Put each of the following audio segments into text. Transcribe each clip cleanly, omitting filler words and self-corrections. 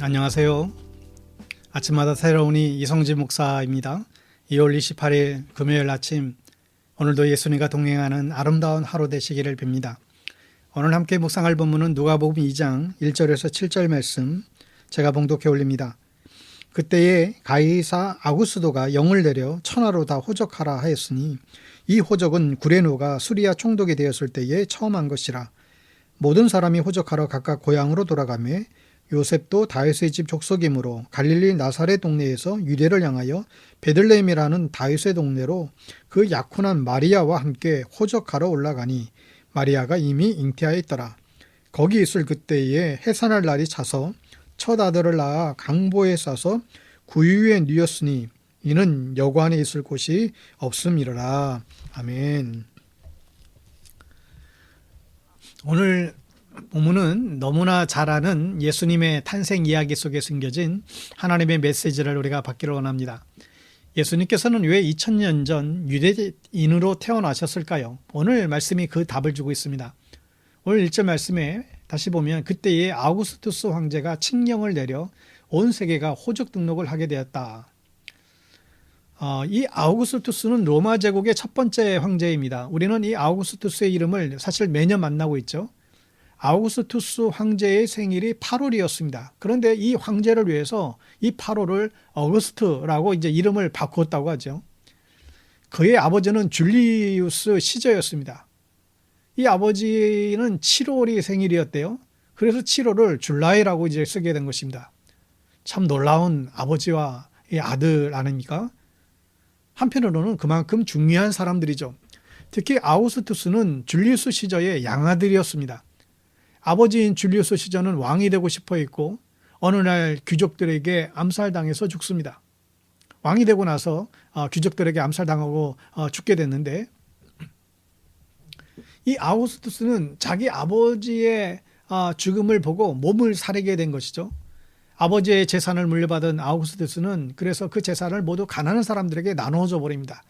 안녕하세요. 아침마다 새로우니 이성진 목사입니다. 2월 28일 금요일 아침, 오늘도 예수님과 동행하는 아름다운 하루 되시기를 빕니다. 오늘 함께 묵상할 본문은 누가복음 2장 1절에서 7절 말씀, 제가 봉독해 올립니다. 그때에 가이사 아구스도가 영을 내려 천하로 다 호적하라 하였으니 이 호적은 구레노가 수리아 총독이 되었을 때에 처음 한 것이라. 모든 사람이 호적하러 각각 고향으로 돌아가매 요셉도 다윗의 집 족속이므로 갈릴리 나사렛 동네에서 유대를 향하여 베들레헴이라는 다윗의 동네로 그 약혼한 마리아와 함께 호적하러 올라가니 마리아가 이미 잉태하여 있더라. 거기 있을 그때에 해산할 날이 차서 첫 아들을 낳아 강보에 싸서 구유에 누였으니 이는 여관에 있을 곳이 없음이러라. 아멘. 오늘 본문은 너무나 잘 아는 예수님의 탄생 이야기 속에 숨겨진 하나님의 메시지를 우리가 받기를 원합니다. 예수님께서는 왜 2000년 전 유대인으로 태어나셨을까요? 오늘 말씀이 그 답을 주고 있습니다. 오늘 1절 말씀에 다시 보면 그때에 아우구스투스 황제가 칙령을 내려 온 세계가 호적 등록을 하게 되었다. 이 아우구스투스는 로마 제국의 첫 번째 황제입니다. 우리는 이 아우구스투스의 이름을 사실 매년 만나고 있죠. 아우구스투스 황제의 생일이 8월이었습니다. 그런데 이 황제를 위해서 이 8월을 어거스트라고 이제 이름을 바꾸었다고 하죠. 그의 아버지는 줄리우스 시저였습니다. 이 아버지는 7월이 생일이었대요. 그래서 7월을 줄라이라고 이제 쓰게 된 것입니다. 참 놀라운 아버지와 이 아들 아닙니까? 한편으로는 그만큼 중요한 사람들이죠. 특히 아우구스투스는 줄리우스 시저의 양아들이었습니다. 아버지인 줄리우스 시저는 왕이 되고 싶어 했고 어느 날 귀족들에게 암살당해서 죽습니다. 왕이 되고 나서 귀족들에게 암살당하고 죽게 됐는데 이 아우구스투스는 자기 아버지의 죽음을 보고 몸을 사리게 된 것이죠. 아버지의 재산을 물려받은 아우구스투스는 그래서 그 재산을 모두 가난한 사람들에게 나눠줘 버립니다.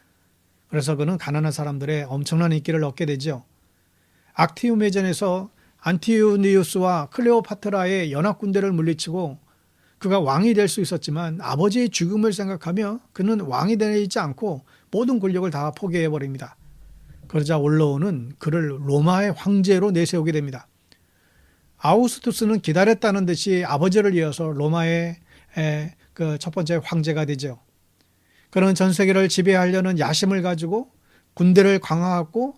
그래서 그는 가난한 사람들의 엄청난 인기를 얻게 되죠. 악티움의 전에서 안티오니우스와 클레오파트라의 연합군대를 물리치고 그가 왕이 될 수 있었지만 아버지의 죽음을 생각하며 그는 왕이 되지 않고 모든 권력을 다 포기해버립니다. 그러자 올라오는 그를 로마의 황제로 내세우게 됩니다. 아우구스투스는 기다렸다는 듯이 아버지를 이어서 로마의 그 첫 번째 황제가 되죠. 그는 전 세계를 지배하려는 야심을 가지고 군대를 강화하고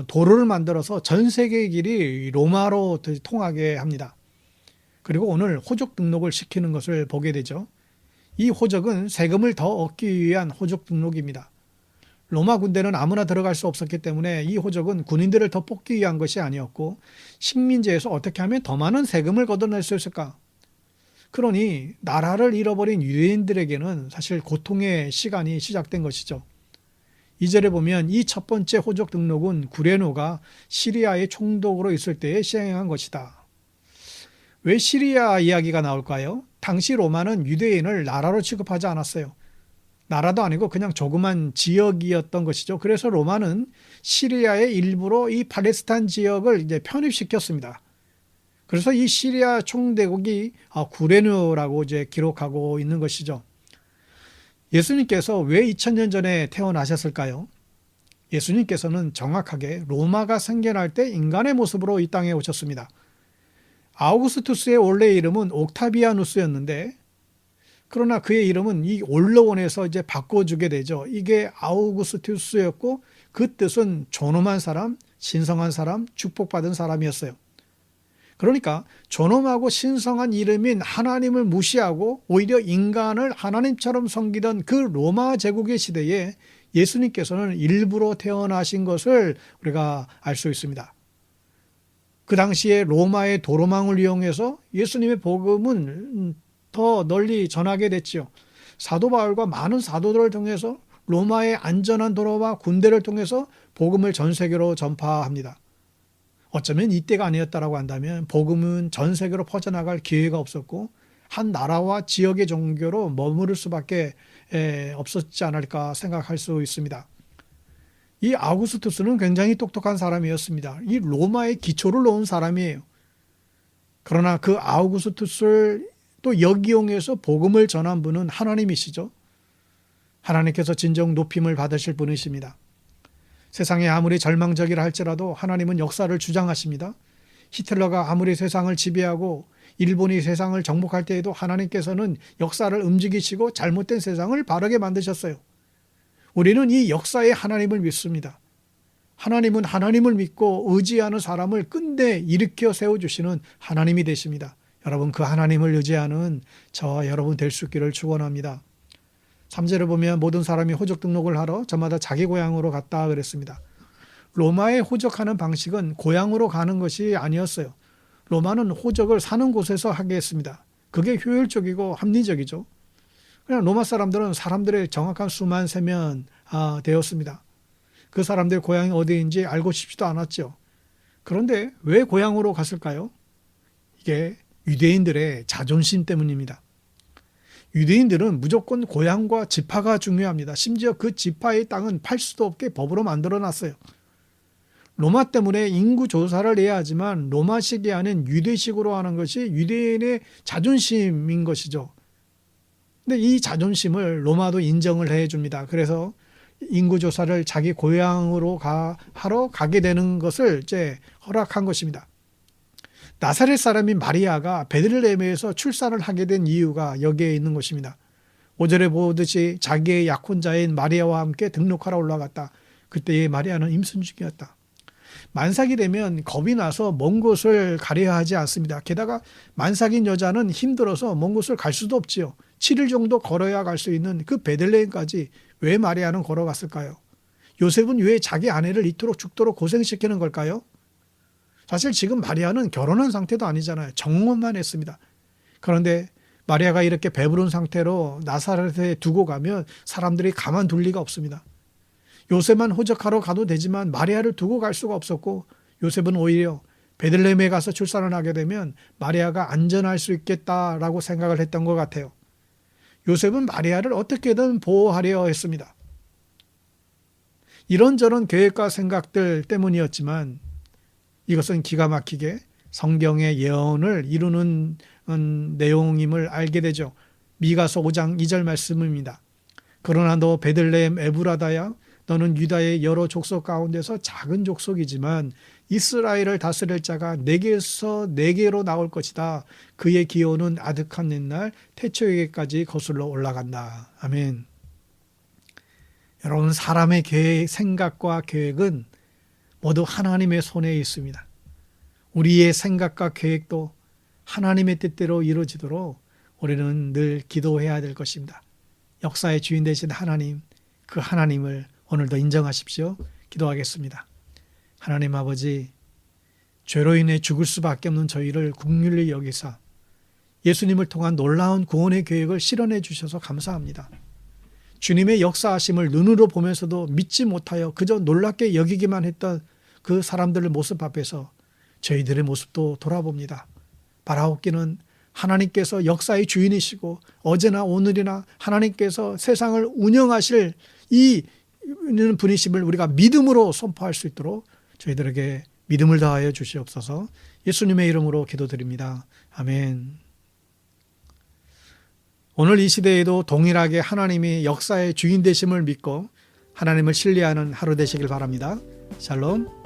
도로를 만들어서 전 세계의 길이 로마로 통하게 합니다. 그리고 오늘 호적 등록을 시키는 것을 보게 되죠. 이 호적은 세금을 더 얻기 위한 호적 등록입니다. 로마 군대는 아무나 들어갈 수 없었기 때문에 이 호적은 군인들을 더 뽑기 위한 것이 아니었고 식민지에서 어떻게 하면 더 많은 세금을 걷어낼 수 있을까? 그러니 나라를 잃어버린 유대인들에게는 사실 고통의 시간이 시작된 것이죠. 2절에 보면 이 첫 번째 호적 등록은 구레노가 시리아의 총독으로 있을 때에 시행한 것이다. 왜 시리아 이야기가 나올까요? 당시 로마는 유대인을 나라로 취급하지 않았어요. 나라도 아니고 그냥 조그만 지역이었던 것이죠. 그래서 로마는 시리아의 일부로 이 팔레스타인 지역을 이제 편입시켰습니다. 그래서 이 시리아 총대국이 구레노라고 이제 기록하고 있는 것이죠. 예수님께서 왜 2000년 전에 태어나셨을까요? 예수님께서는 정확하게 로마가 생겨날 때 인간의 모습으로 이 땅에 오셨습니다. 아우구스투스의 원래 이름은 옥타비아누스였는데 그러나 그의 이름은 이 올로원에서 이제 바꿔주게 되죠. 이게 아우구스투스였고 그 뜻은 존엄한 사람, 신성한 사람, 축복받은 사람이었어요. 그러니까 존엄하고 신성한 이름인 하나님을 무시하고 오히려 인간을 하나님처럼 섬기던 그 로마 제국의 시대에 예수님께서는 일부러 태어나신 것을 우리가 알 수 있습니다. 그 당시에 로마의 도로망을 이용해서 예수님의 복음은 더 널리 전하게 됐지요. 사도 바울과 많은 사도들을 통해서 로마의 안전한 도로와 군대를 통해서 복음을 전 세계로 전파합니다. 어쩌면 이때가 아니었다라고 한다면 복음은 전 세계로 퍼져나갈 기회가 없었고 한 나라와 지역의 종교로 머무를 수밖에 없었지 않을까 생각할 수 있습니다. 이 아우구스투스는 굉장히 똑똑한 사람이었습니다. 이 로마의 기초를 놓은 사람이에요. 그러나 그 아우구스투스를 또 역이용해서 복음을 전한 분은 하나님이시죠. 하나님께서 진정 높임을 받으실 분이십니다. 세상이 아무리 절망적이라 할지라도 하나님은 역사를 주장하십니다. 히틀러가 아무리 세상을 지배하고 일본이 세상을 정복할 때에도 하나님께서는 역사를 움직이시고 잘못된 세상을 바르게 만드셨어요. 우리는 이 역사의 하나님을 믿습니다. 하나님은 하나님을 믿고 의지하는 사람을 끝내 일으켜 세워주시는 하나님이 되십니다. 여러분, 그 하나님을 의지하는 저와 여러분 될 수 있기를 축원합니다. 3절을 보면 모든 사람이 호적 등록을 하러 저마다 자기 고향으로 갔다 그랬습니다. 로마에 호적하는 방식은 고향으로 가는 것이 아니었어요. 로마는 호적을 사는 곳에서 하게 했습니다. 그게 효율적이고 합리적이죠. 그냥 로마 사람들은 사람들의 정확한 수만 세면 되었습니다. 그 사람들의 고향이 어디인지 알고 싶지도 않았죠. 그런데 왜 고향으로 갔을까요? 이게 유대인들의 자존심 때문입니다. 유대인들은 무조건 고향과 지파가 중요합니다. 심지어 그 지파의 땅은 팔 수도 없게 법으로 만들어놨어요. 로마 때문에 인구 조사를 해야 하지만 로마식이 아닌 유대식으로 하는 것이 유대인의 자존심인 것이죠. 근데 이 자존심을 로마도 인정을 해줍니다. 그래서 인구 조사를 자기 고향으로 하러 가게 되는 것을 이제 허락한 것입니다. 나사렛 사람인 마리아가 베들레헴에서 출산을 하게 된 이유가 여기에 있는 것입니다. 5절에 보듯이 자기의 약혼자인 마리아와 함께 등록하러 올라갔다. 그때의 마리아는 임신 중이었다. 만삭이 되면 겁이 나서 먼 곳을 가려야 하지 않습니다. 게다가 만삭인 여자는 힘들어서 먼 곳을 갈 수도 없지요. 7일 정도 걸어야 갈 수 있는 그 베들레헴까지 왜 마리아는 걸어갔을까요? 요셉은 왜 자기 아내를 이토록 죽도록 고생시키는 걸까요? 사실 지금 마리아는 결혼한 상태도 아니잖아요. 정혼만 했습니다. 그런데 마리아가 이렇게 배부른 상태로 나사렛에 두고 가면 사람들이 가만둘 리가 없습니다. 요셉만 호적하러 가도 되지만 마리아를 두고 갈 수가 없었고 요셉은 오히려 베들레헴에 가서 출산을 하게 되면 마리아가 안전할 수 있겠다라고 생각을 했던 것 같아요. 요셉은 마리아를 어떻게든 보호하려 했습니다. 이런저런 계획과 생각들 때문이었지만 이것은 기가 막히게 성경의 예언을 이루는 내용임을 알게 되죠. 미가서 5장 2절 말씀입니다. 그러나 너 베들레헴 에브라다야 너는 유다의 여러 족속 가운데서 작은 족속이지만 이스라엘을 다스릴 자가 네개에서 네개로 나올 것이다. 그의 기호는 아득한 옛날 태초에게까지 거슬러 올라간다. 아멘. 여러분, 사람의 계획, 생각과 계획은 모두 하나님의 손에 있습니다. 우리의 생각과 계획도 하나님의 뜻대로 이루어지도록 우리는 늘 기도해야 될 것입니다. 역사의 주인 되신 하나님, 그 하나님을 오늘도 인정하십시오. 기도하겠습니다. 하나님 아버지, 죄로 인해 죽을 수밖에 없는 저희를 긍휼히 여기사 예수님을 통한 놀라운 구원의 계획을 실현해 주셔서 감사합니다. 주님의 역사하심을 눈으로 보면서도 믿지 못하여 그저 놀랍게 여기기만 했던 그 사람들의 모습 앞에서 저희들의 모습도 돌아봅니다. 바라옵기는 하나님께서 역사의 주인이시고 어제나 오늘이나 하나님께서 세상을 운영하실 이 분이심을 우리가 믿음으로 선포할 수 있도록 저희들에게 믿음을 다하여 주시옵소서. 예수님의 이름으로 기도드립니다. 아멘. 오늘 이 시대에도 동일하게 하나님이 역사의 주인 되심을 믿고 하나님을 신뢰하는 하루 되시길 바랍니다. 샬롬.